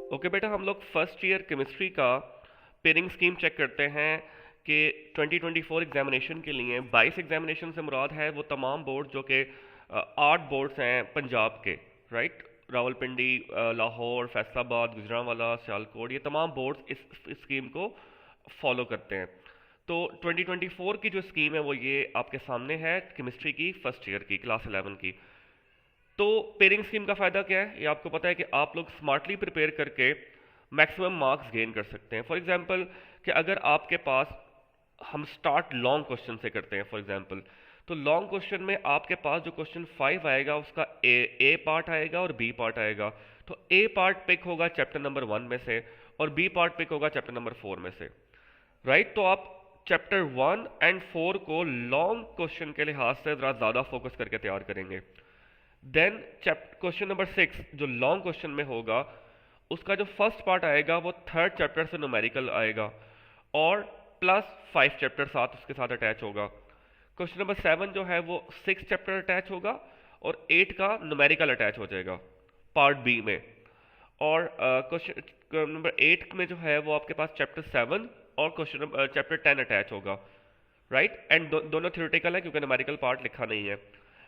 Okay बेटा, हम लोग फर्स्ट ईयर केमिस्ट्री का पेयरिंग स्कीम चेक करते हैं कि 2024 एग्जामिनेशन के लिए 22 एग्जामिनेशन से मुराद है वो तमाम बोर्ड जो कि 8 बोर्ड्स हैं पंजाब के, राइट। रावलपिंडी, लाहौर, फैसलाबाद, गुजरांवाला, सियालकोट, ये तमाम बोर्ड्स इस स्कीम को फॉलो करते हैं। तो 2024 की जो स्कीम है वो ये आपके सामने है, केमिस्ट्री की फर्स्ट ईयर की क्लास 11 की। तो पेयरिंग स्कीम का फ़ायदा क्या है, ये आपको पता है कि आप लोग स्मार्टली प्रिपेयर करके मैक्सिमम मार्क्स गेन कर सकते हैं। फॉर एग्जांपल कि अगर आपके पास, हम स्टार्ट लॉन्ग क्वेश्चन से करते हैं फॉर एग्जांपल, तो लॉन्ग क्वेश्चन में आपके पास जो क्वेश्चन 5 आएगा उसका ए पार्ट आएगा और बी पार्ट आएगा। तो ए पार्ट पिक होगा चैप्टर नंबर 1 में से और बी पार्ट पिक होगा चैप्टर नंबर 4 में से, राइट। तो आप चैप्टर 1 एंड 4 को लॉन्ग क्वेश्चन के लिहाज से ज़रा ज़्यादा फोकस करके तैयार करेंगे। देन क्वेश्चन नंबर 6 जो लॉन्ग क्वेश्चन में होगा उसका जो फर्स्ट पार्ट आएगा वो थर्ड चैप्टर से न्यूमेरिकल आएगा और प्लस 5 चैप्टर साथ उसके साथ अटैच होगा। क्वेश्चन नंबर 7 जो है वो 6 चैप्टर अटैच होगा और 8 का न्यूमेरिकल अटैच हो जाएगा पार्ट बी में। और क्वेश्चन नंबर 8 में जो है वो आपके पास चैप्टर 7 और क्वेश्चन चैप्टर 10 अटैच होगा, राइट। एंड दोनों थ्योरेटिकल है क्योंकि न्यूमेरिकल पार्ट लिखा नहीं है।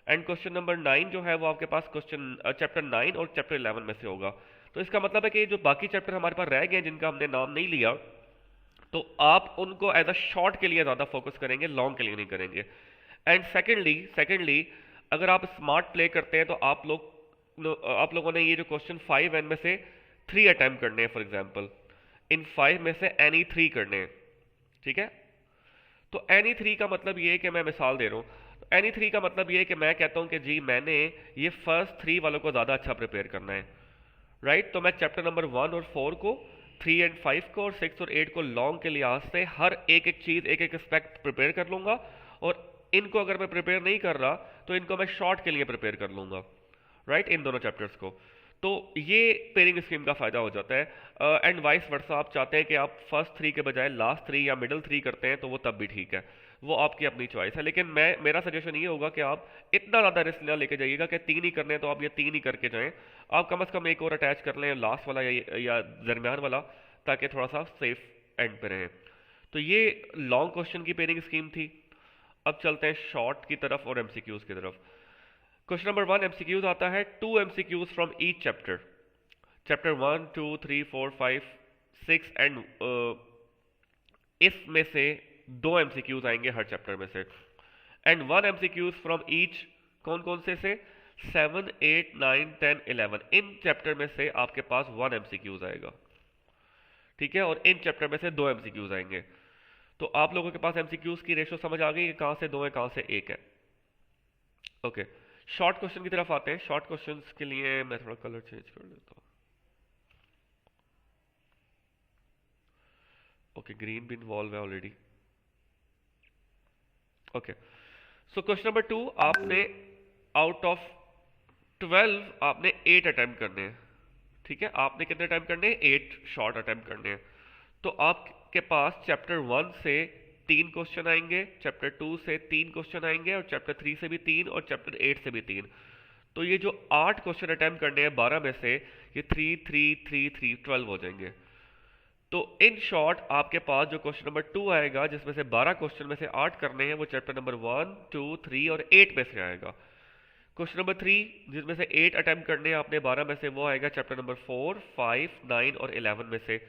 एंड क्वेश्चन नंबर 9 जो है वो आपके पास क्वेश्चन चैप्टर 9 और चैप्टर 11 में से होगा। तो इसका मतलब है कि जो बाकी चैप्टर हमारे पास रह गए हैं जिनका हमने नाम नहीं लिया, तो आप उनको एज अ शॉर्ट के लिए ज़्यादा फोकस करेंगे, लॉन्ग के लिए नहीं करेंगे। एंड सेकेंडली अगर आप स्मार्ट प्ले करते हैं तो आप लोगों ने ये जो क्वेश्चन 5 एन में से 3 अटैम्प्ट करने हैं फॉर एग्जाम्पल, इन 5 में से एनी 3 करने हैं, ठीक है। तो एनी 3 का मतलब ये है कि मैं मिसाल दे रहा हूँ, एनी 3 का मतलब ये है कि मैं कहता हूँ कि जी मैंने ये फर्स्ट 3 वालों को ज़्यादा अच्छा प्रिपेयर करना है, राइट। तो मैं चैप्टर नंबर 1 और 4 को, 3 एंड 5 को और 6 और 8 को लॉन्ग के लिहाज से हर एक एक चीज़, एक एक एस्पेक्ट प्रिपेयर कर लूँगा। और इनको अगर मैं प्रिपेयर नहीं कर रहा तो इनको मैं शॉर्ट के लिए प्रिपेयर कर लूँगा, राइट, इन दोनों चैप्टर्स को। तो ये पेयरिंग स्कीम का फ़ायदा हो जाता है। एंड वाइस वर्सा, आप चाहते हैं कि आप फर्स्ट 3 के बजाय लास्ट 3 या मिडल 3 करते हैं तो वो तब भी ठीक है, वो आपकी अपनी चॉइस है। लेकिन मेरा सजेशन ये होगा कि आप इतना ज़्यादा रिस्क ना लेके जाइएगा कि 3 ही करने हैं तो आप ये 3 ही करके जाएं। आप कम से कम एक और अटैच कर लें, लास्ट वाला या दरमियान वाला, ताकि थोड़ा सा सेफ एंड पे रहें। तो ये लॉन्ग क्वेश्चन की पेयरिंग स्कीम थी। अब चलते हैं शॉर्ट की तरफ और एमसीक्यूज की तरफ। क्वेश्चन नंबर 1 एमसीक्यूज आता है, 2 MCQs from each chapter, chapter 1 2 3 4 5 6 and इसमें से 2 एमसीक्यूज आएंगे हर चैप्टर में से। एंड 1 एमसीक्यूज फ्रॉम ईच, कौन कौन से 7 8 9 10 11, इन चैप्टर में से आपके पास 1 एमसीक्यूज आएगा, ठीक है। और इन चैप्टर में से 2 एमसीक्यूज आएंगे। तो आप लोगों के पास एमसीक्यूज की रेशो समझ आ गई कि कहाँ से 2 है कहाँ से 1 है। ओके, शॉर्ट क्वेश्चन की तरफ आते हैं। शॉर्ट क्वेश्चन के लिए मैं थोड़ा कलर चेंज कर देता हूँ। ओके, ग्रीन भी इन्वॉल्व है already. Okay, so question number 2, आपने आउट ऑफ 12 आपने 8 अटेम्प्ट करने हैं, ठीक है। आपने कितने अटेम्प्ट करने हैं? 8 शॉर्ट अटेम्प्ट करने हैं। तो आपके पास चैप्टर 1 से 3 क्वेश्चन आएंगे, चैप्टर 2 से 3 क्वेश्चन आएंगे और चैप्टर 3 से भी 3 और चैप्टर 8 से भी 3। तो ये जो 8 क्वेश्चन अटेम्प्ट करने हैं 12 में से, ये 3 3 3 3 12 हो जाएंगे। तो इन शॉर्ट आपके पास जो क्वेश्चन नंबर 2 आएगा जिसमें से 12 क्वेश्चन में से 8 करने हैं, वो चैप्टर नंबर 1 2 3 और 8 में से आएगा। क्वेश्चन नंबर 3 जिसमें से 8 अटेम्प्ट करने हैं आपने 12 में से, वो आएगा चैप्टर नंबर 4 5 9 और 11 में से।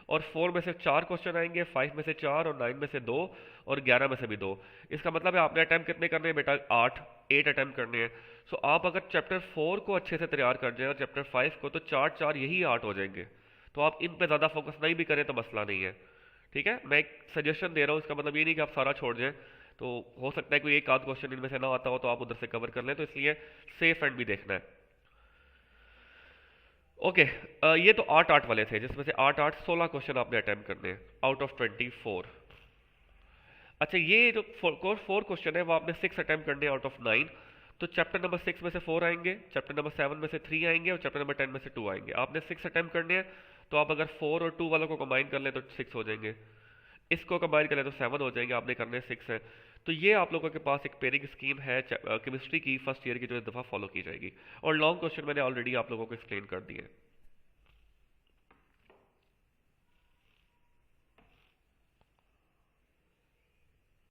और 4 में से 4 क्वेश्चन आएंगे, 5 में से 4 और 9 में से 2 और 11 में से भी 2। इसका मतलब है आपने अटेम्प्ट कितने करने हैं बेटा? 8 अटेम्प्ट करने हैं। सो आप अगर चैप्टर 4 को अच्छे से तैयार कर जाए और चैप्टर 5 को, तो 4 4 यही 8 हो जाएंगे। तो आप इन पे ज़्यादा फोकस नहीं भी करें तो मसला नहीं है, ठीक है। मैं एक सजेशन दे रहा हूँ, इसका मतलब ये नहीं कि आप सारा छोड़ जाएं। तो हो सकता है कोई एक आध क्वेश्चन इनमें से ना आता हो तो आप उधर से कवर कर लें, तो इसलिए सेफ एंड भी देखना है। ओके, ये तो 8 वाले थे जिसमें से 16 क्वेश्चन आपने अटेम्प्ट करने हैं आउट ऑफ 24। अच्छा, ये जो 4 क्वेश्चन है वो आपने 6 अटेम्प्ट करने हैं आउट ऑफ 9। तो चैप्टर नंबर 6 में से 4 आएंगे, चैप्टर नंबर 7 में से 3 आएंगे और चैप्टर नंबर 10 में से 2 आएंगे। आपने 6 अटेम्प्ट करने हैं, तो आप अगर 4 और 2 वालों को कंबाइन कर लें तो 6 हो जाएंगे, इसको कंबाइन कर लें तो 7 हो जाएंगे। आपने करने 6 हैं। तो ये आप लोगों के पास एक पेयरिंग स्कीम है केमिस्ट्री की फर्स्ट ईयर की, जो इस दफ़ा फॉलो की जाएगी। और लॉन्ग क्वेश्चन मैंने ऑलरेडी आप लोगों को एक्सप्लेन कर दिए हैं।